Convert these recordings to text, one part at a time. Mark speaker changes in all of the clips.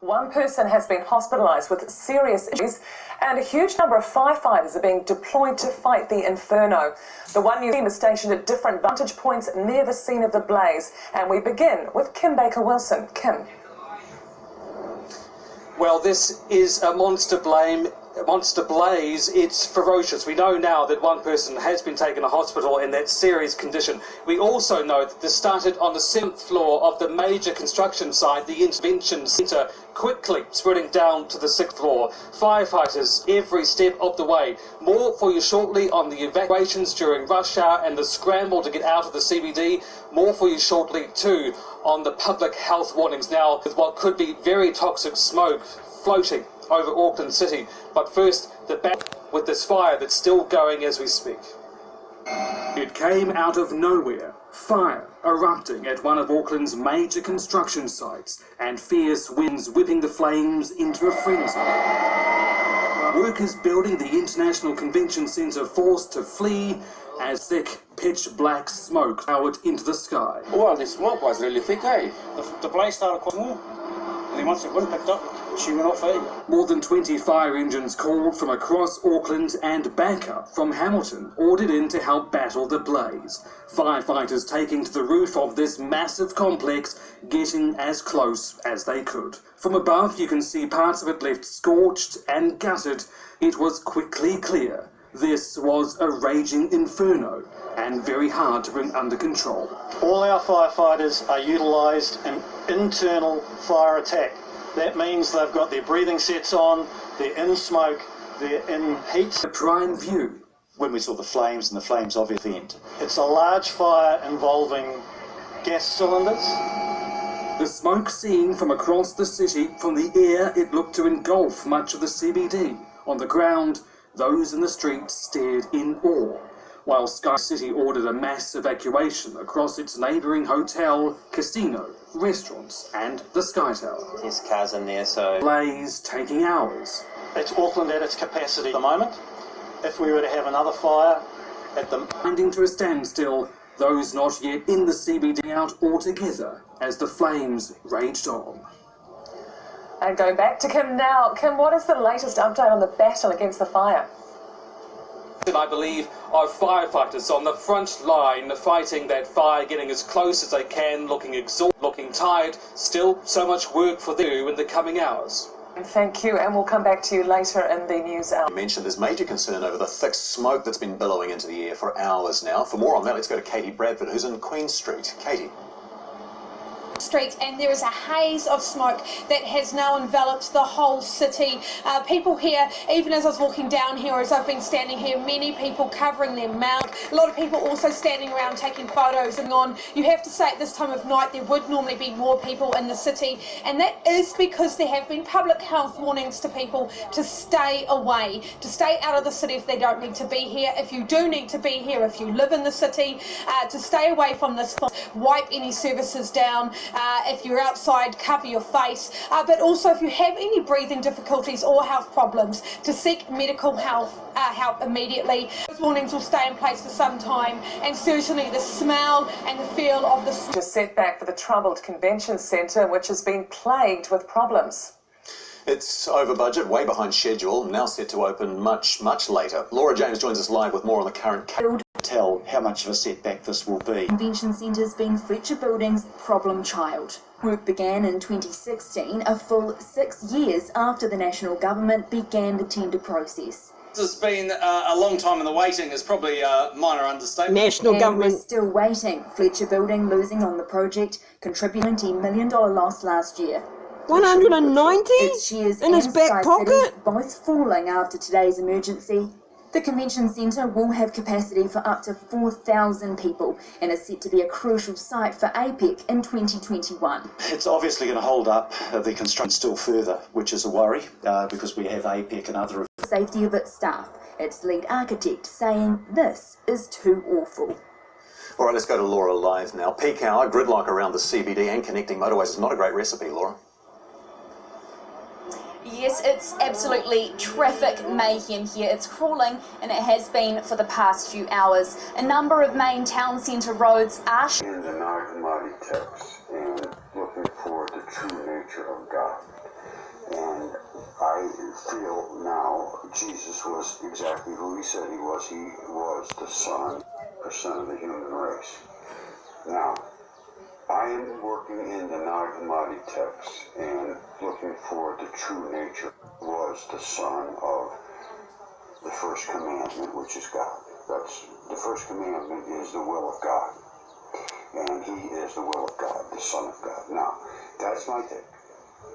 Speaker 1: One person has been hospitalised with serious injuries and a huge number of firefighters are being deployed to fight the inferno. The One News team is stationed at different vantage points near the scene of the blaze. And we begin with Kim Baker-Wilson. Kim.
Speaker 2: Well, this is a monster blaze. It's ferocious. We know now that one person has been taken to hospital in that serious condition. We also know that this started on the 7th floor of the major construction site, the intervention centre, quickly spreading down to the 6th floor. Firefighters every step of the way. More for you shortly on the evacuations during rush hour and the scramble to get out of the CBD. More for you shortly too on the public health warnings now with what could be very toxic smoke floating over Auckland City. But first, the battle with this fire that's still going as we speak. It came out of nowhere. Fire erupting at one of Auckland's major construction sites and fierce winds whipping the flames into a frenzy. Workers building the International Convention Centre forced to flee as thick, pitch-black smoke powered into the sky.
Speaker 3: Well, the smoke was really thick, eh? The blaze started quite small, and then once the wind picked up, she went off, eh?
Speaker 2: More than 20 fire engines called from across Auckland and backup from Hamilton ordered in to help battle the blaze. Firefighters taking to the roof of this massive complex, getting as close as they could. From above, you can see parts of it left scorched and gutted. It was quickly clear this was a raging inferno and very hard to bring under control.
Speaker 4: All our firefighters are utilised in internal fire attack. That means they've got their breathing sets on, they're in smoke, they're in heat.
Speaker 2: A prime view.
Speaker 5: When we saw the flames and the flames of the event.
Speaker 4: It's a large fire involving gas cylinders.
Speaker 2: The smoke seen from across the city, from the air it looked to engulf much of the CBD. On the ground, those in the streets stared in awe, while Sky City ordered a mass evacuation across its neighbouring hotel, casino, restaurants and the Sky Tower.
Speaker 6: There's cars in there, so...
Speaker 2: Blaze taking hours.
Speaker 4: It's Auckland at its capacity at the moment. If we were to have another fire at the...
Speaker 2: Grinding to a standstill, those not yet in the CBD out altogether as the flames raged on.
Speaker 1: And going back to Kim now. Kim, what is the latest update on the battle against the fire?
Speaker 2: I believe our firefighters on the front line fighting that fire, getting as close as they can, looking exhausted, looking tired. Still so much work for them to do in the coming hours.
Speaker 1: Thank you, and we'll come back to you later in the news hour.
Speaker 7: You mentioned there's major concern over the thick smoke that's been billowing into the air for hours now. For more on that, let's go to Katie Bradford, who's in Queen Street. Katie.
Speaker 8: Street, and there is a haze of smoke that has now enveloped the whole city. People here, even as I was walking down here, as I've been standing here, many people covering their mouth, a lot of people also standing around taking photos and on. You have to say at this time of night there would normally be more people in the city, and that is because there have been public health warnings to people to stay away, to stay out of the city if they don't need to be here. If you do need to be here, if you live in the city, to stay away from this, wipe any services down. If you're outside, cover your face, but also if you have any breathing difficulties or health problems, to seek medical help immediately. Those warnings will stay in place for some time, and certainly the smell and the feel of the...
Speaker 1: Just setback for the troubled convention centre, which has been plagued with problems.
Speaker 7: It's over budget, way behind schedule, now set to open much, much later. Laura James joins us live with more on the current...
Speaker 5: Tell how much of a setback this will be.
Speaker 9: Convention Centre's been Fletcher Building's problem child. Work began in 2016, a full 6 years after the national government began the tender process.
Speaker 3: This has been a long time in the waiting, is probably a minor understatement.
Speaker 9: National government still waiting. Fletcher Building losing on the project, contributing $20 million loss last year.
Speaker 10: 190
Speaker 9: its shares
Speaker 10: in his back pocket?
Speaker 9: Both falling after today's emergency. The convention centre will have capacity for up to 4,000 people and is set to be a crucial site for APEC in 2021.
Speaker 5: It's obviously going to hold up the construction still further, which is a worry because we have APEC and other...
Speaker 9: Safety of its staff, its lead architect saying this is too awful.
Speaker 7: All right, let's go to Laura live now. Peak hour, gridlock around the CBD and connecting motorways is not a great recipe, Laura.
Speaker 11: Yes, it's absolutely traffic mayhem here. It's crawling, and it has been for the past few hours. A number of main town centre roads are...
Speaker 12: In the Nag Māori text and looking for the true nature of God.
Speaker 6: feel now Jesus was exactly who he said he was. He was the Son, percent of the human race. Now, I am working in the Nag Hammadi text and looking for the true nature. Was the Son of the first commandment, which is God. That's the first commandment is the will of God. And he is the will of God, the Son of God. Now, that's my take.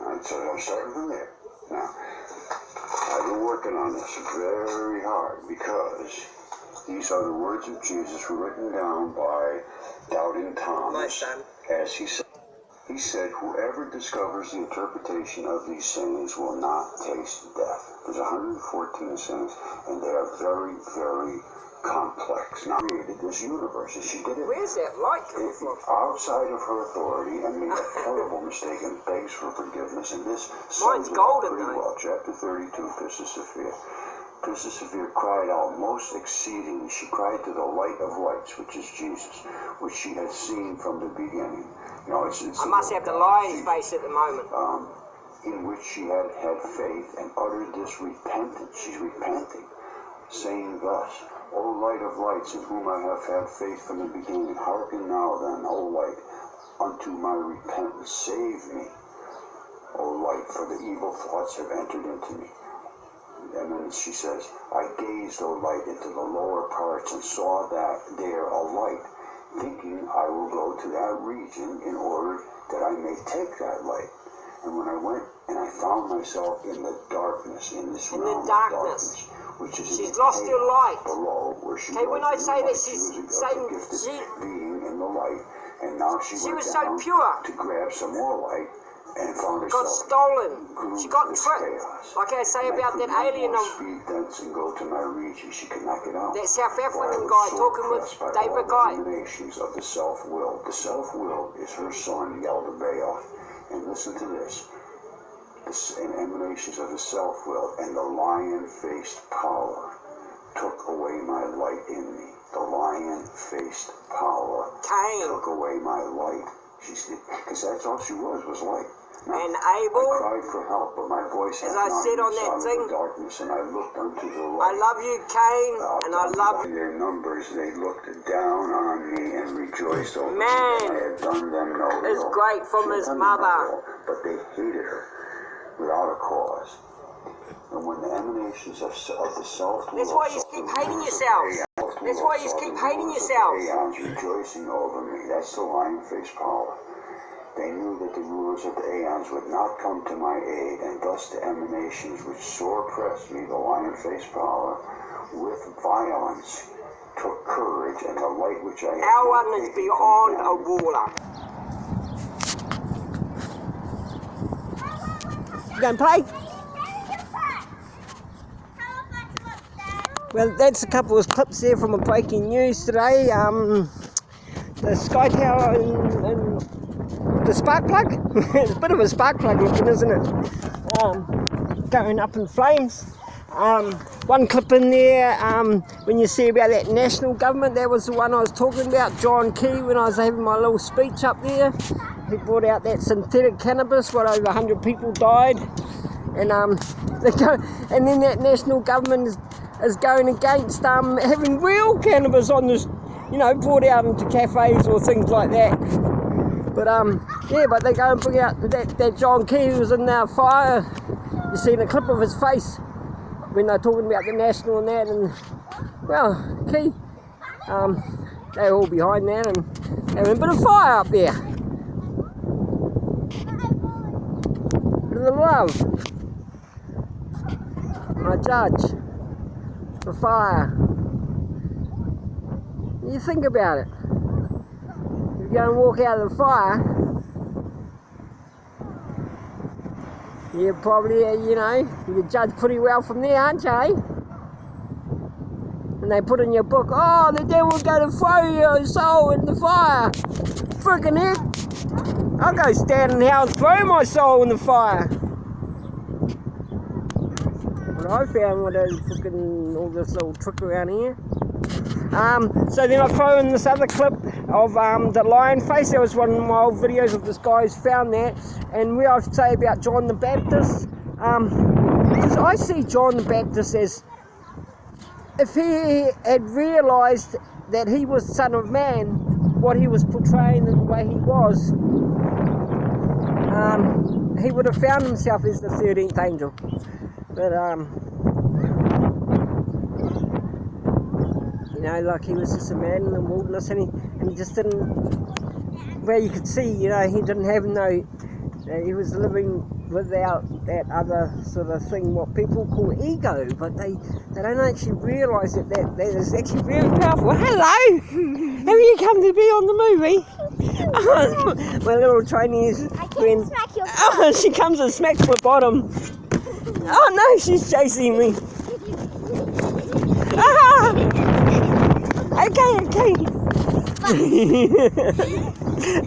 Speaker 6: All right, so I'm starting from there. Now, I've been working on this very hard because these are the words of Jesus written down by Doubting Thomas. As he said, whoever discovers the interpretation of these sayings will not taste death. There's 114 sayings, and they are very, very complex. Now, created this universe, and she did it.
Speaker 10: Where's that light coming from?
Speaker 6: Outside of her authority, and made a terrible mistake and begs for forgiveness. And this
Speaker 10: Mine's golden,
Speaker 6: pretty well. Chapter 32, Pistis Sophia. Pistis Sophia cried out most exceedingly. She cried to the light of lights, which is Jesus, which she had seen from the beginning. You know, it's
Speaker 10: I must have the lion's face at the moment.
Speaker 6: In which she had faith and uttered this repentance. She's repenting, saying thus, O light of lights, in whom I have had faith from the beginning, hearken now then, O light, unto my repentance. Save me, O light, for the evil thoughts have entered into me. And then she says, I gazed, O light, into the lower parts and saw that there a light, thinking I will go to that region in order that I may take that light. And when I went and I found myself in the darkness, in this realm of darkness, which is
Speaker 10: she's lost her light.
Speaker 6: Below, where she
Speaker 10: okay, when I say that
Speaker 6: she
Speaker 10: she's
Speaker 6: was
Speaker 10: saying
Speaker 6: a gifted being in the light, and now she went
Speaker 10: was
Speaker 6: down
Speaker 10: so pure
Speaker 6: to grab some more light and found herself
Speaker 10: got stolen. She got tricked.
Speaker 6: Chaos.
Speaker 10: Like I say
Speaker 6: and
Speaker 10: about that alien of
Speaker 6: speed thence and go to my region. She could not get out.
Speaker 10: that South African guy talking with David Guy.
Speaker 6: Emanations of the self-will. The self-will is her son, the elder Bayoff. And listen to this. And emanations of the self-will and the lion-faced power took away my light in me. The lion-faced power took away my light. Because that's all she was light. Now,
Speaker 10: and Abel,
Speaker 6: I cried for help, but my voice
Speaker 10: as I said on that thing,
Speaker 6: darkness, and I looked unto the light.
Speaker 10: I love you, Cain, and I love
Speaker 6: their numbers. They looked down on me and rejoiced over me.
Speaker 10: Man
Speaker 6: I had done them no
Speaker 10: is
Speaker 6: ill.
Speaker 10: great from his mother.
Speaker 6: But they hated her without a cause. And when the emanations of the self,
Speaker 10: that's why you keep hating yourselves. That's why you keep hating yourselves.
Speaker 6: Aeons rejoicing over me. That's the lion-faced power. They knew that the rulers of the aeons would not come to my aid, and thus the emanations which sore pressed me, the lion-faced power, with violence took courage, and the light which I had
Speaker 10: our one is beyond a ruler. You going to play? Well, that's a couple of clips there from a breaking news today. The Sky Tower in the spark plug. It's a bit of a spark plug looking, isn't it? Going up in flames. One clip in there, when you see about that national government, that was the one I was talking about, John Key, when I was having my little speech up there. He brought out that synthetic cannabis, what, over 100 people died. And and then that national government is going against having real cannabis on this, brought out into cafes or things like that. But but they go and bring out that John Key who was in that fire. You see the clip of his face when they're talking about the national and that, and well, Key, they're all behind that and having a bit of fire up there. Bit of the love. My judge, the fire. You think about it. You're going to walk out of the fire, you're probably, you judge pretty well from there, aren't you? Eh? And they put in your book, oh, the devil's going to throw your soul in the fire. Friggin' heck. I'll go stand in hell and throw my soul in the fire. What I found with all this little trick around here. So then I throw in this other clip of the lion face. That was one of my old videos of this guy who's found that. And where I say about John the Baptist, Because I see John the Baptist as, if he had realised that he was Son of Man, what he was portraying in the way he was, he would have found himself as the 13th angel. But you know, like, he was just a man in the wilderness, and he just didn't, where you could see, you know, he didn't have no, he was living without that other sort of thing, what people call ego, but they don't actually realise that is actually very powerful. Hello! Have you come to be on the movie? Oh, my little Chinese friend. Oh, she comes and smacks my bottom. Oh no, she's chasing me. Ah! Okay.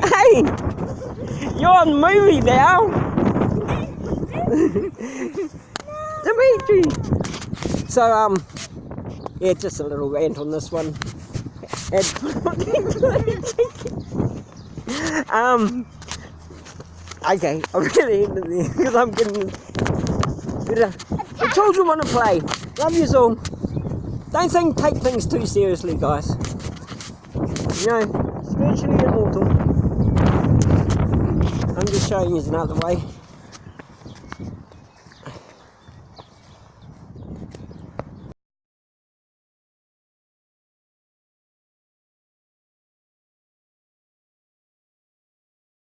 Speaker 10: Hey! You're on the movie now. Dimitri. So yeah, just a little rant on this one. And okay, I'm really into this because I'm getting the children want to play. Love you all. Don't take things too seriously, guys. You know, spiritually immortal. I'm just showing you another way.